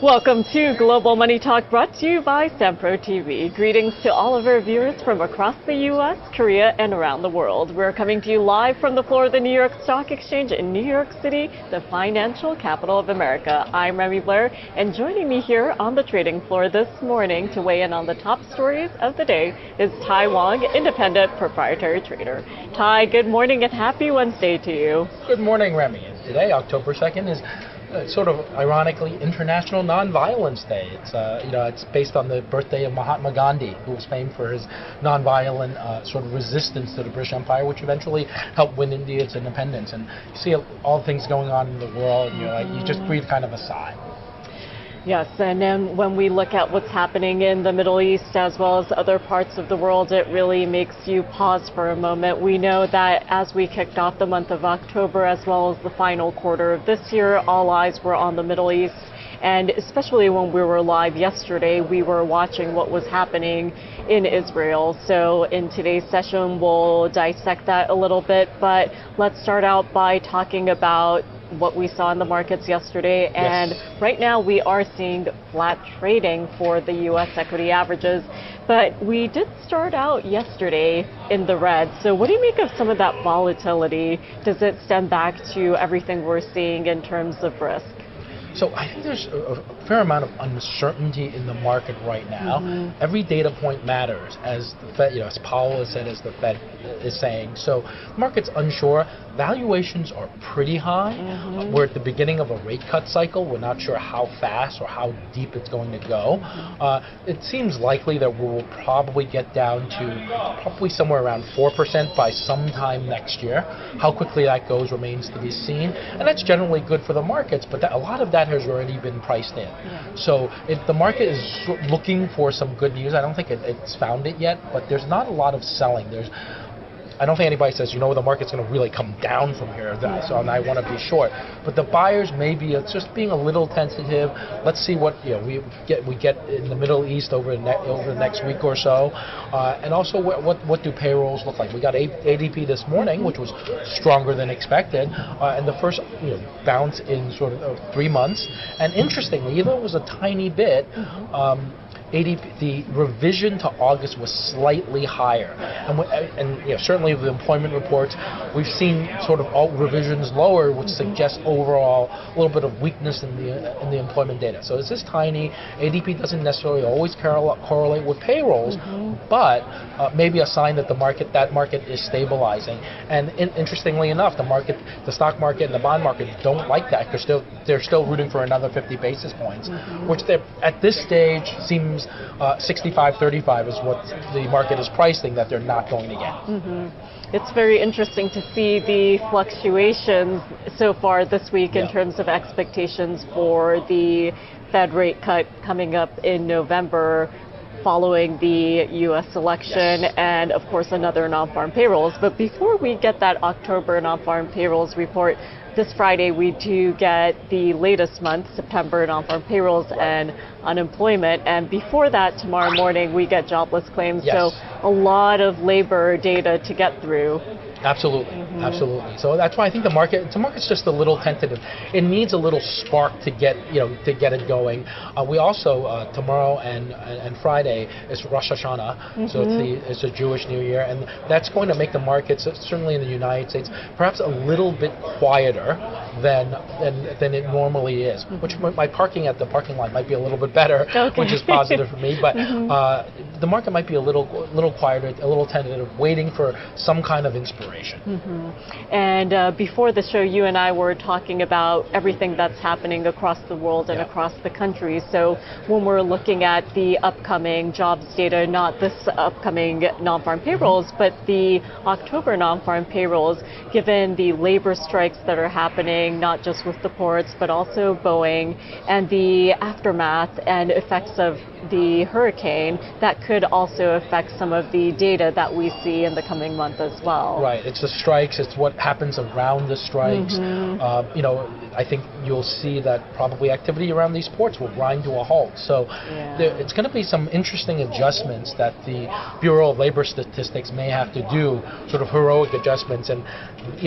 Welcome to Global Money Talk, brought to you by SamproTV. Greetings to all of our viewers from across the U.S., Korea, and around the world. We're coming to you live from the floor of the New York Stock Exchange in New York City, the financial capital of America. I'm Remy Blair, and joining me here on the trading floor this morning to weigh in on the top stories of the day is Tai Wong, independent proprietary trader. Tai, good morning and happy Wednesday to you. Good morning, Remy. Today, October 2nd, is sort of ironically International Nonviolence Day. It's based on the birthday of Mahatma Gandhi, who was famed for his nonviolent sort of resistance to the British Empire, which eventually helped win India its independence. And you see all the things going on in the world, and you just breathe kind of a sigh. Yes, and then when we look at what's happening in the Middle East as well as other parts of the world, it really makes you pause for a moment. We know that as we kicked off the month of October as well as the final quarter of this year, all eyes were on the Middle East. And especially when we were live yesterday, we were watching what was happening in Israel. So in today's session, we'll dissect that a little bit. But let's start out by talking about what we saw in the markets yesterday. And yes, right now we are seeing flat trading for the U.S. equity averages. But we did start out yesterday in the red. So what do you make of some of that volatility? Does it stem back to everything we're seeing in terms of risk? So I think there's a fair amount of uncertainty in the market right now. Mm-hmm. Every data point matters, as the Fed, as Powell has said, as the Fed is saying. So the market's unsure. Valuations are pretty high. Mm-hmm. We're at the beginning of a rate cut cycle. We're not sure how fast or how deep it's going to go. Mm-hmm. It seems likely that we will probably get down to probably somewhere around 4% by sometime next year. How quickly that goes remains to be seen. And that's generally good for the markets, but a lot of that has already been priced in. Yeah. So if the market is looking for some good news, I don't think it's found it yet, but there's not a lot of selling. I don't think anybody says, the market's going to really come down from here, so I want to be short. But the buyers maybe it's just being a little tentative. Let's see what we get in the Middle East over the next week or so, and also what do payrolls look like? We got ADP this morning, which was stronger than expected, and the first bounce in sort of 3 months. And interestingly, even though it was a tiny bit, ADP, the revision to August was slightly higher, and certainly with the employment reports, we've seen sort of all revisions lower, which suggests overall a little bit of weakness in the employment data. So it's just tiny. ADP doesn't necessarily always correlate with payrolls, but maybe a sign that the market is stabilizing. And interestingly enough, the stock market and the bond market don't like that. They're still rooting for another 50 basis points, which at this stage seems 65-35 is what the market is pricing that they're not going to get. It's very interesting to see the fluctuations so far this week in terms of expectations for the Fed rate cut coming up in November, following the U.S. election, and of course another non-farm payrolls. But before we get that October non-farm payrolls report, this Friday we do get the latest month, September non-farm payrolls and unemployment. And before that, tomorrow morning, we get jobless claims. Yes. So a lot of labor data to get through. Absolutely, absolutely. So that's why I think the market's just a little tentative. It needs a little spark to get it going. We also tomorrow and Friday is Rosh Hashanah, so it's a Jewish New Year, and that's going to make the markets, certainly in the United States, perhaps a little bit quieter than it normally is. Which my parking at the parking lot might be a little bit better, which is positive for me. But the market might be a little quieter, a little tentative, waiting for some kind of inspiration. And before the show, you and I were talking about everything that's happening across the world and across the country. So when we're looking at the upcoming jobs data, not this upcoming non-farm payrolls, but the October non-farm payrolls, given the labor strikes that are happening, not just with the ports, but also Boeing, and the aftermath and effects of the hurricane, that could also affect some of the data that we see in the coming month as well. Right. It's the strikes. It's what happens around the strikes. I think you'll see that probably activity around these ports will grind to a halt. So it's going to be some interesting adjustments that the Bureau of Labor Statistics may have to do, sort of heroic adjustments. And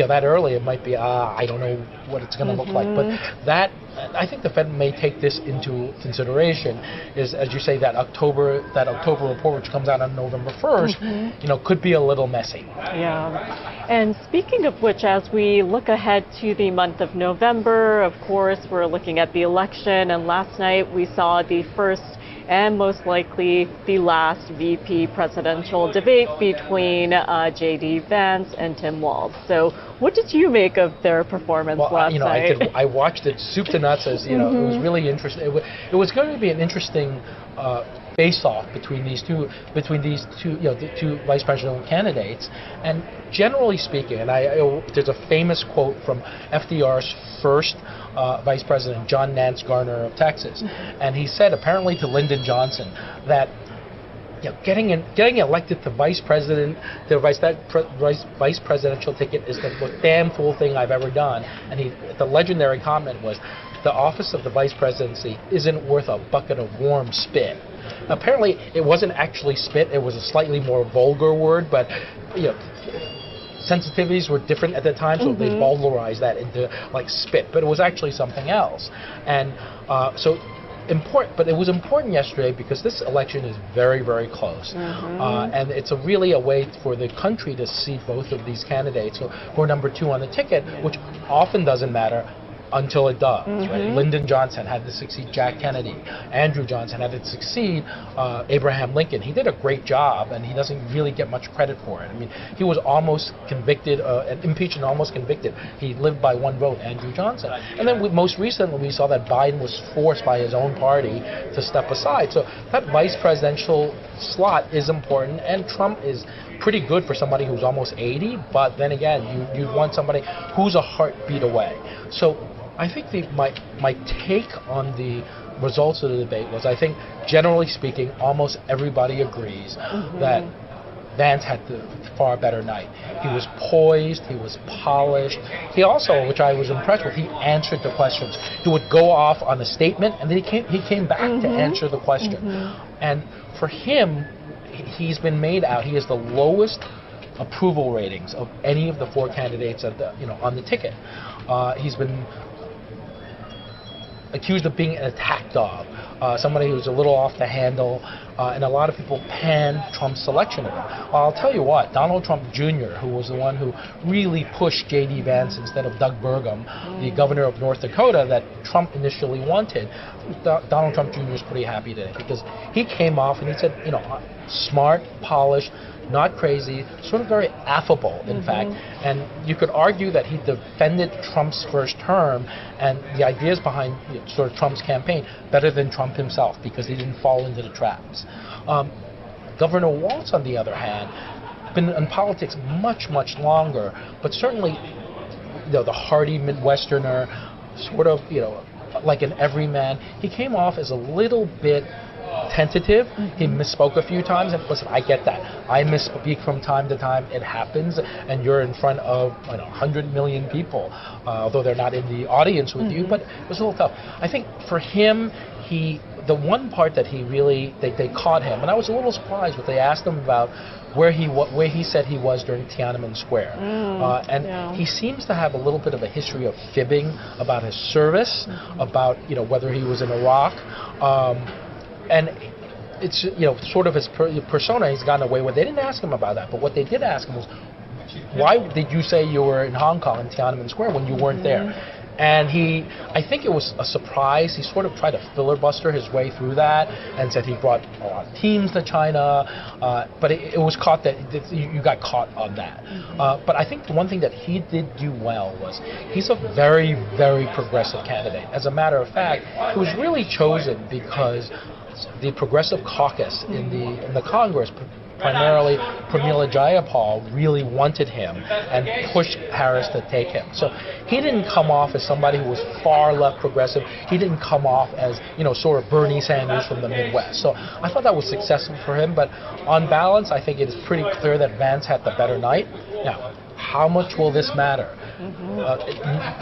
that early it might be, I don't know what it's going to look like. But that I think the Fed may take this into consideration. Is, as you say, that October report, which comes out on November 1st, could be a little messy. Yeah. And speaking of which, as we look ahead to the month of November, of course, we're looking at the election, and last night we saw the first and most likely the last VP presidential debate between J.D. Vance and Tim Walz. So what did you make of their performance last night? I watched it soup to nuts. As it was really interesting. It was going to be an interesting face-off between these two, the two vice presidential candidates. And generally speaking, and there's a famous quote from FDR's first Vice President, John Nance Garner of Texas, and he said apparently to Lyndon Johnson that getting elected to vice president, the vice presidential ticket is the most damn fool thing I've ever done. And the legendary comment was, the office of the vice presidency isn't worth a bucket of warm spit. Apparently, it wasn't actually spit; it was a slightly more vulgar word, but sensitivities were different at the time, so they vulgarized that into like spit, but it was actually something else. And but it was important yesterday because this election is very, very close, and it's really a way for the country to see both of these candidates who are number 2 on the ticket, which often doesn't matter until it does. Right? Lyndon Johnson had to succeed Jack Kennedy. Andrew Johnson had to succeed Abraham Lincoln. He did a great job, and he doesn't really get much credit for it. I mean, he was almost convicted, impeached and almost convicted. He lived by 1 vote, Andrew Johnson. And then most recently, we saw that Biden was forced by his own party to step aside. So that vice presidential slot is important, and Trump is pretty good for somebody who's almost 80, but then again, you want somebody who's a heartbeat away. So I think my take on the results of the debate was, I think, generally speaking, almost everybody agrees that Vance had the far better night. He was poised, he was polished. He also, which I was impressed with, he answered the questions. He would go off on a statement, and then he came back to answer the question. And for him, he's been made out, he has the lowest approval ratings of any of the 4 candidates at on the ticket. He's been accused of being an attack dog, somebody who's a little off the handle, and a lot of people panned Trump's selection of him. Well, I'll tell you what, Donald Trump Jr., who was the one who really pushed J.D. Vance instead of Doug Burgum, the governor of North Dakota that Trump initially wanted, Donald Trump Jr. is pretty happy today because he came off and he said, smart, polished, not crazy, sort of very affable, in fact. And you could argue that he defended Trump's first term and the ideas behind sort of Trump's campaign better than Trump himself because he didn't fall into the traps. Governor Walz, on the other hand, been in politics much, much longer, but certainly the hardy Midwesterner, sort of, like an everyman. He came off as a little bit tentative. He misspoke a few times, and listen, I get that. I misspeak from time to time. It happens, and you're in front of 100 million people, although they're not in the audience with you, but it was a little tough. I think for him, the one part that they caught him, and I was a little surprised when they asked him about where he said he was during Tiananmen Square. He seems to have a little bit of a history of fibbing about his service, about whether he was in Iraq. And it's sort of his persona he's gotten away with. They didn't ask him about that, but what they did ask him was, why did you say you were in Hong Kong in Tiananmen Square when you weren't there? And I think it was a surprise. He sort of tried to filibuster his way through that and said he brought a lot of teams to China, but it was caught that you got caught on that. But I think the one thing that he did do well was he's a very, very progressive candidate. As a matter of fact, he was really chosen because the Progressive Caucus in the Congress, primarily Pramila Jayapal, really wanted him and pushed Harris to take him. So he didn't come off as somebody who was far left progressive. He didn't come off as sort of Bernie Sanders from the Midwest. So I thought that was successful for him. But on balance, I think it is pretty clear that Vance had the better night. Now, how much will this matter?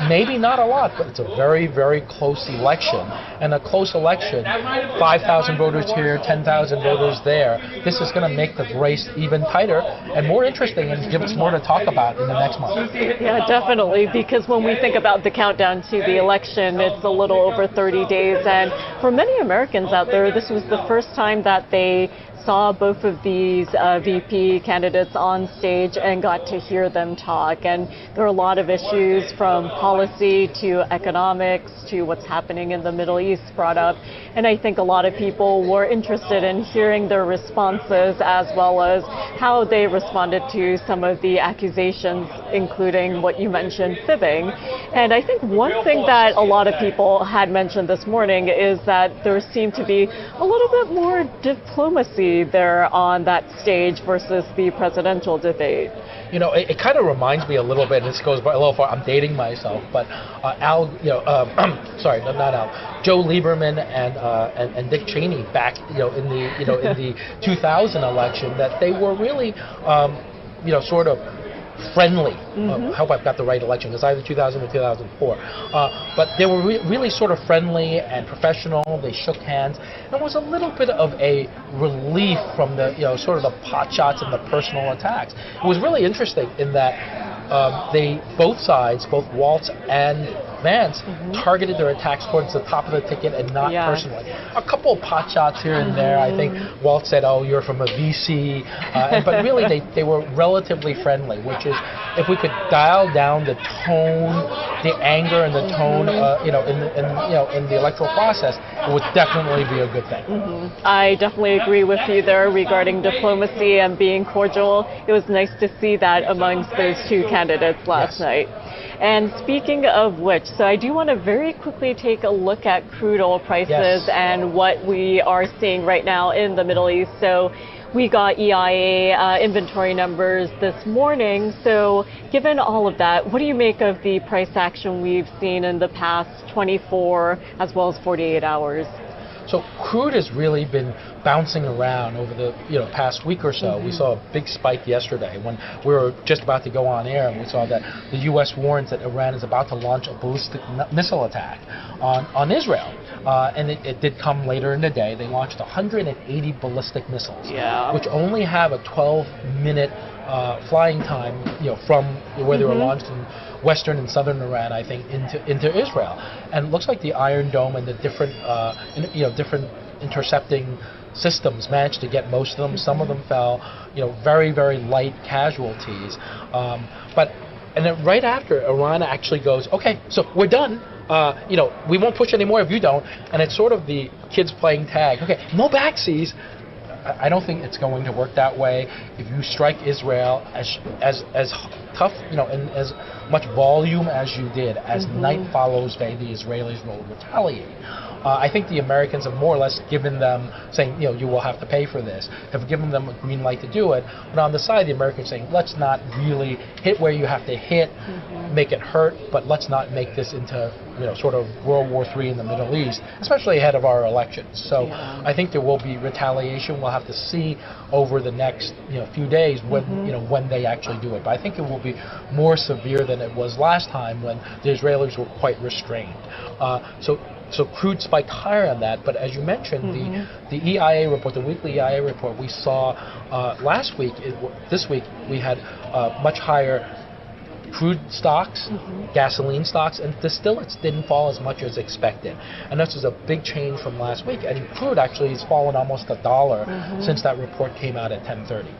Maybe not a lot, but it's a very, very close election. And a close election, 5,000 voters here, 10,000 voters there. This is going to make the race even tighter and more interesting and give us more to talk about in the next month. Yeah, definitely, because when we think about the countdown to the election, it's a little over 30 days. And for many Americans out there, this was the first time that they saw both of these VP candidates on stage and got to hear them talk. And there are a lot of issues from policy to economics to what's happening in the Middle East brought up. And I think a lot of people were interested in hearing their responses as well as how they responded to some of the accusations, including what you mentioned, fibbing. And I think one thing that a lot of people had mentioned this morning is that there seemed to be a little bit more diplomacy there on that stage versus the presidential debate. You know, it kind of reminds me a little bit, and this goes by a little far, I'm dating myself, but sorry, not Al, Joe Lieberman and Dick Cheney back, in the 2000 election, that they were really, sort of friendly. I hope I've got the right election. It's either 2000 or 2004. But they were really sort of friendly and professional. They shook hands. There was a little bit of a relief from the, sort of the pot shots and the personal attacks. It was really interesting in that both sides, both Waltz and Vance, targeted their attacks towards the top of the ticket and not personally. A couple of pot shots here and there. I think Waltz said, "Oh, you're from a VC," but really they were relatively friendly. Which is, if we could dial down the tone, the anger, and the tone, in the electoral process, it would definitely be a good thing. I definitely agree with you there regarding diplomacy and being cordial. It was nice to see that amongst those two candidates last night. And speaking of which, so I do want to very quickly take a look at crude oil prices and what we are seeing right now in the Middle East. So we got EIA inventory numbers this morning. So given all of that, what do you make of the price action we've seen in the past 24 as well as 48 hours? So crude has really been bouncing around over the past week or so. We saw a big spike yesterday when we were just about to go on air, and we saw that the U.S. warns that Iran is about to launch a ballistic missile attack on Israel. And it did come later in the day. They launched 180 ballistic missiles, which only have a 12-minute flying time, from where they were launched in western and southern Iran, I think, into Israel. And it looks like the Iron Dome and the different intercepting systems managed to get most of them. Some of them fell, very, very light casualties. And then right after, Iran actually goes, okay, so we're done. We won't push anymore if you don't. And it's sort of the kids playing tag. Okay, no backsies. I don't think it's going to work that way. If you strike Israel as tough, and as much volume as you did, as night follows day, the Israelis will retaliate. I think the Americans have more or less given them, saying, you will have to pay for this, have given them a green light to do it. But on the side, the Americans saying, let's not really hit where you have to hit, make it hurt, but let's not make this into, sort of World War III in the Middle East, especially ahead of our elections. So I think there will be retaliation. We'll have to see over the next, few days when, when they actually do it. But I think it will be more severe than it was last time when the Israelis were quite restrained. So crude spiked higher on that, but as you mentioned, the EIA report, the weekly EIA report we saw last week, this week we had much higher crude stocks, gasoline stocks, and distillates didn't fall as much as expected. And this is a big change from last week. And crude actually has fallen almost $1 since that report came out at 10:30.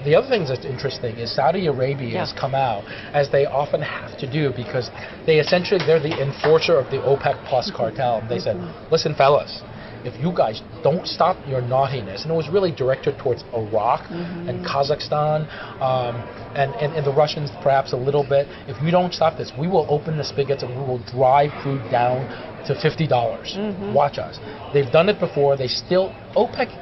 The other thing that's interesting is Saudi Arabia has come out, as they often have to do, because they're the enforcer of the OPEC Plus cartel. And they said, listen, fellas, if you guys don't stop your naughtiness, and it was really directed towards Iraq and Kazakhstan and the Russians perhaps a little bit, if you don't stop this, we will open the spigots and we will drive crude down to $50. Watch us. They've done it before. OPEC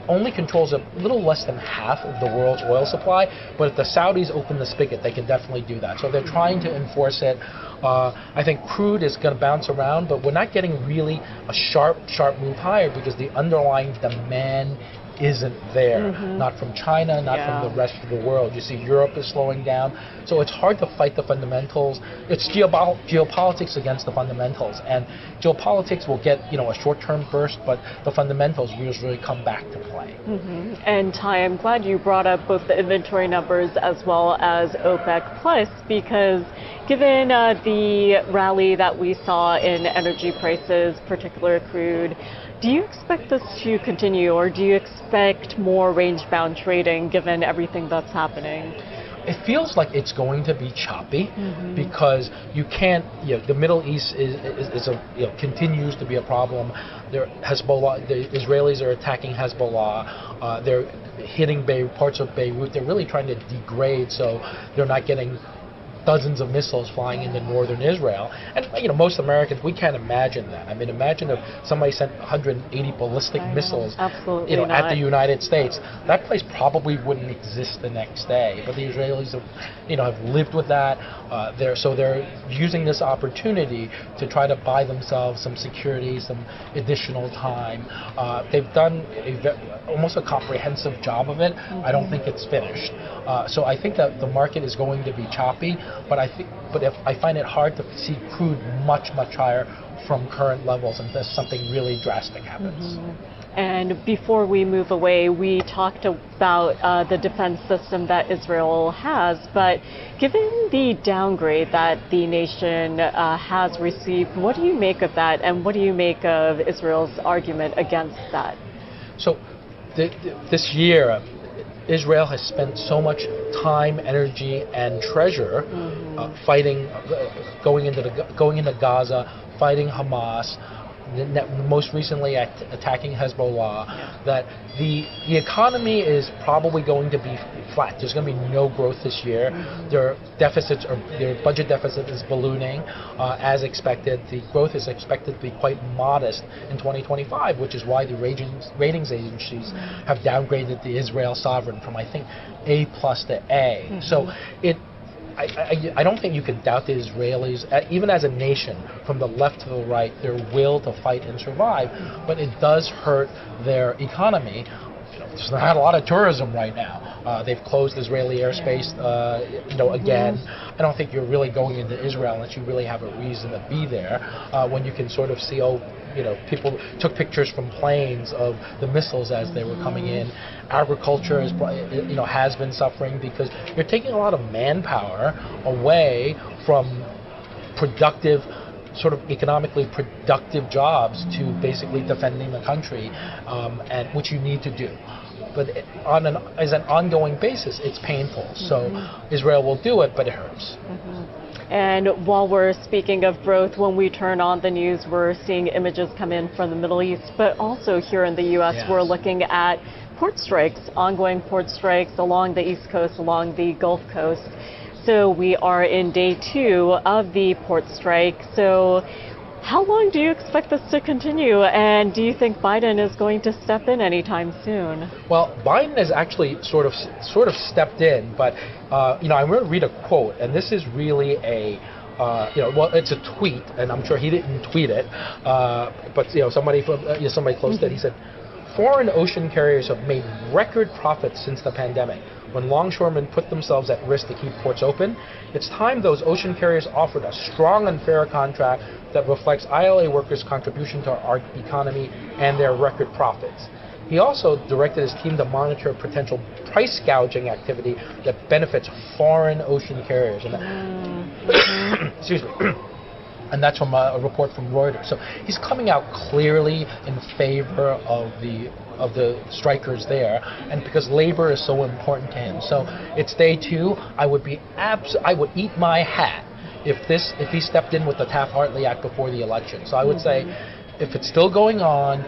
only controls a little less than half of the world's oil supply, but if the Saudis open the spigot, they can definitely do that. So they're trying to enforce it. I think crude is going to bounce around, but we're not getting really a sharp move higher because the underlying demand isn't there. Not from China, not from the rest of the world. You see Europe is slowing down. So it's hard to fight the fundamentals. It's geopolitics against the fundamentals. And geopolitics will get, a short-term burst, but the fundamentals usually come back to play. And Tai, I'm glad you brought up both the inventory numbers as well as OPEC Plus, because given the rally that we saw in energy prices, particular crude, do you expect this to continue, or do you expect more range-bound trading given everything that's happening? It feels like it's going to be choppy because you can't. The Middle East continues to be a problem. Hezbollah, the Israelis are attacking Hezbollah. They're hitting parts of Beirut. They're really trying to degrade, so they're not getting dozens of missiles flying into northern Israel. And most Americans, we can't imagine that. I mean, imagine if somebody sent 180 ballistic missiles at the United States. That place probably wouldn't exist the next day. But the Israelis have lived with that. They're using this opportunity to try to buy themselves some security, some additional time. They've done almost a comprehensive job of it. I don't think it's finished. So I think that the market is going to be choppy. But I find it hard to see crude much higher from current levels unless something really drastic happens. And before we move away, we talked about the defense system that Israel has, but given the downgrade that the nation has received, what do you make of that, and what do you make of Israel's argument against that? So this year, Israel has spent so much time, energy, and treasure fighting, going into Gaza, fighting Hamas, most recently attacking Hezbollah, that the economy is probably going to be flat. There's going to be no growth this year. Their budget deficit is ballooning as expected. The growth is expected to be quite modest in 2025, which is why the ratings agencies have downgraded the Israel sovereign from, I think, A+ to A. So I don't think you can doubt the Israelis, even as a nation, from the left to the right, their will to fight and survive, but it does hurt their economy. There's not a lot of tourism right now. They've closed Israeli airspace, again. I don't think you're really going into Israel unless you really have a reason to be there. When you can sort of see, people took pictures from planes of the missiles as they were coming in. Agriculture has been suffering because you're taking a lot of manpower away from productive, sort of economically productive jobs to basically defending the country, and which you need to do. But as an ongoing basis, it's painful. So Israel will do it, but it hurts. And while we're speaking of growth, when we turn on the news, we're seeing images come in from the Middle East, but also here in the U.S., we're looking at port strikes, ongoing port strikes along the East Coast, along the Gulf Coast. So we are in day 2 of the port strike. So how long do you expect this to continue? And do you think Biden is going to step in anytime soon? Well, Biden has actually sort of stepped in, but I'm going to read a quote, and this is really it's a tweet, and I'm sure he didn't tweet it, but somebody close to it, he said, "Foreign ocean carriers have made record profits since the pandemic. When longshoremen put themselves at risk to keep ports open, it's time those ocean carriers offered a strong and fair contract that reflects ILA workers' contribution to our economy and their record profits." He also directed his team to monitor potential price gouging activity that benefits foreign ocean carriers. And excuse me. And that's from a report from Reuters. So he's coming out clearly in favor of the strikers there, and because labor is so important to him. So it's day 2. I would eat my hat if he stepped in with the Taft-Hartley Act before the election. So I would say, if it's still going on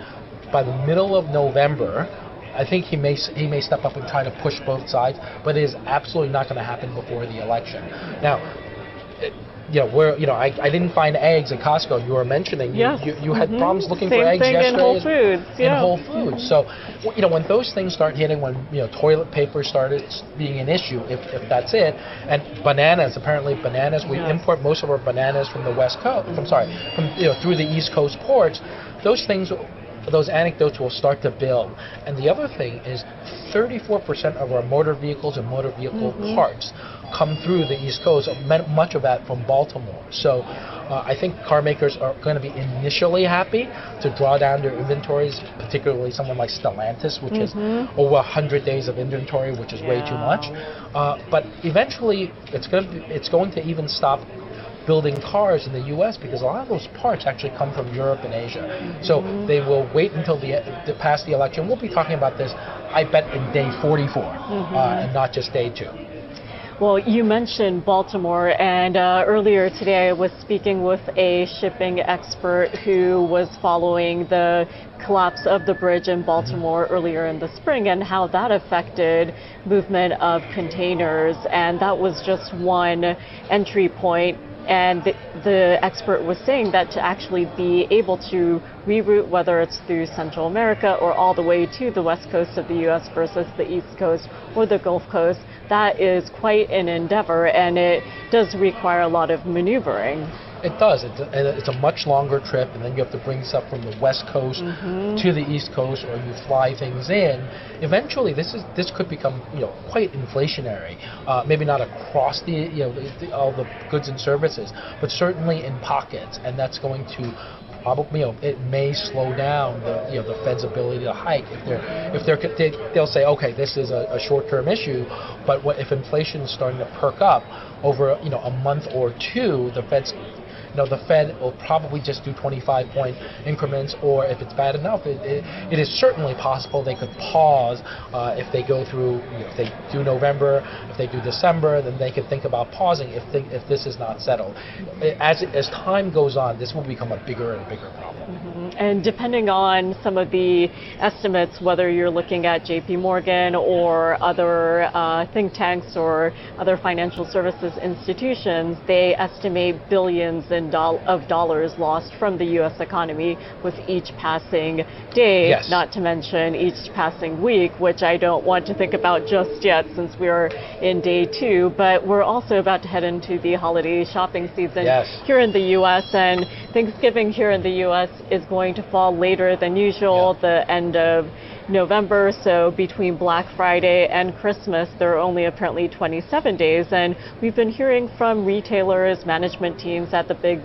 by the middle of November, I think he may step up and try to push both sides, but it is absolutely not going to happen before the election. Now, I didn't find eggs at Costco. You were mentioning you had problems looking for eggs yesterday. In Whole Foods. In Whole Foods. So, when those things start hitting, when toilet paper started being an issue, if that's it, and bananas, we import most of our bananas from the West Coast. Through the East Coast ports. Those things those anecdotes will start to build. And the other thing is 34% of our motor vehicles and motor vehicle parts come through the East Coast, much of that from Baltimore. So I think car makers are going to be initially happy to draw down their inventories, particularly someone like Stellantis, which has over 100 days of inventory, which is way too much. But eventually, it's going to even stop building cars in the U.S. because a lot of those parts actually come from Europe and Asia. So they will wait until past the election. We'll be talking about this, I bet, in day 44, and not just day 2. Well, you mentioned Baltimore, and earlier today I was speaking with a shipping expert who was following the collapse of the bridge in Baltimore earlier in the spring and how that affected movement of containers, and that was just one entry point. And the expert was saying that to actually be able to reroute, whether it's through Central America or all the way to the west coast of the U.S. versus the east coast or the Gulf Coast, that is quite an endeavor, and it does require a lot of maneuvering. It does. It's a much longer trip, and then you have to bring stuff from the West Coast to the East Coast, or you fly things in. Eventually, this could become quite inflationary. Maybe not across all the goods and services, but certainly in pockets, and that's going to probably it may slow down the Fed's ability to hike they'll say, okay, this is a short-term issue, but if inflation is starting to perk up over a month or two, the Fed will probably just do 25-point increments, or if it's bad enough, it is certainly possible they could pause if they go through, if they do November, if they do December, then they could think about pausing if this is not settled. As time goes on, this will become a bigger and bigger problem. And depending on some of the estimates, whether you're looking at JP Morgan or other think tanks or other financial services institutions, they estimate billions of dollars lost from the U.S. economy with each passing day, not to mention each passing week, which I don't want to think about just yet since we are in day 2, but we're also about to head into the holiday shopping season here in the U.S., and Thanksgiving here in the U.S. is going to fall later than usual, the end of November, so between Black Friday and Christmas, there are only apparently 27 days, and we've been hearing from retailers, management teams at the big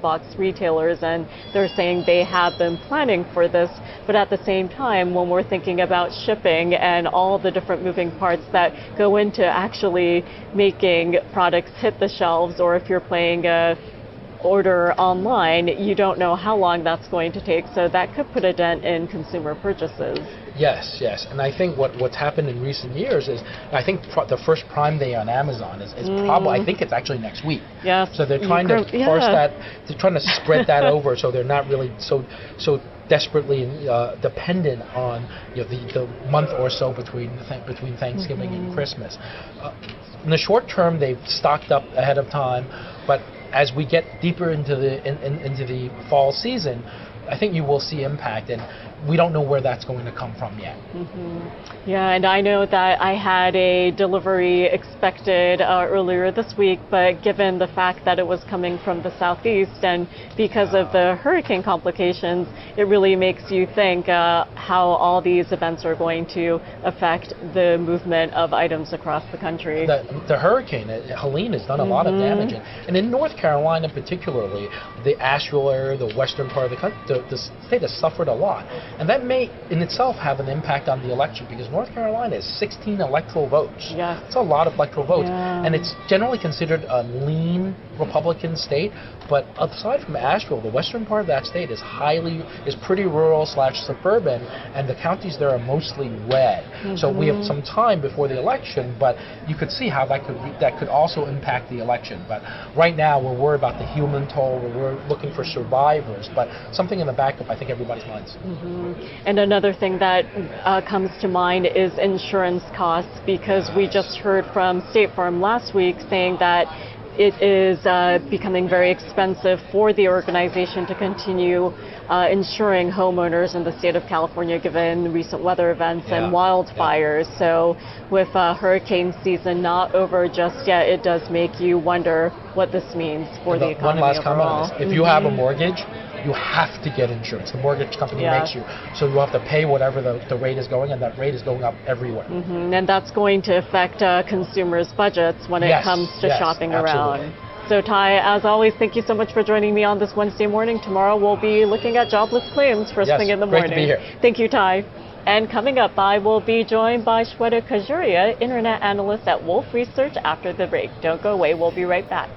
box retailers, and they're saying they have been planning for this, but at the same time, when we're thinking about shipping and all the different moving parts that go into actually making products hit the shelves, or if you're playing a order online, you don't know how long that's going to take, so that could put a dent in consumer purchases. Yes, and I think what's happened in recent years is, I think the first Prime Day on Amazon is probably, I think it's actually next week. Yes. So they're trying to force that, they're trying to spread that over, so they're not really so desperately dependent on the month or so between Thanksgiving and Christmas. In the short term, they've stocked up ahead of time, but as we get deeper into the fall season, I think you will see impact, and we don't know where that's going to come from yet. Yeah, and I know that I had a delivery expected earlier this week, but given the fact that it was coming from the southeast and because of the hurricane complications, it really makes you think how all these events are going to affect the movement of items across the country. The hurricane, Helene, has done a lot of damage, and in North Carolina particularly, the Asheville area, the western part of the country, the state has suffered a lot. And that may in itself have an impact on the election, because North Carolina has 16 electoral votes. Yeah. It's a lot of electoral votes. Yeah. And it's generally considered a lean Republican state. But aside from Asheville, the western part of that state is pretty rural / suburban, and the counties there are mostly red. So we have some time before the election, but you could see how that could also impact the election. But right now, we're worried about the human toll. We're looking for survivors, but something in the back of, I think, everybody's minds. And another thing that comes to mind is insurance costs, because we just heard from State Farm last week saying that it is becoming very expensive for the organization to continue insuring homeowners in the state of California given recent weather events and wildfires. So with hurricane season not over just yet, it does make you wonder what this means for the economy One last overall. comment on this. If you have a mortgage, you have to get insurance. The mortgage company Yeah. makes you. So you have to pay whatever the rate is going, and that rate is going up everywhere. And that's going to affect consumers' budgets when it Yes, comes to yes, shopping absolutely. around. So Tai, as always, thank you so much for joining me on this Wednesday morning. Tomorrow we'll be looking at jobless claims first Yes, thing in the great morning. to be here. Thank you, Tai. And coming up, I will be joined by Shweta Kajuria, Internet Analyst at Wolfe Research after the break. Don't go away. We'll be right back.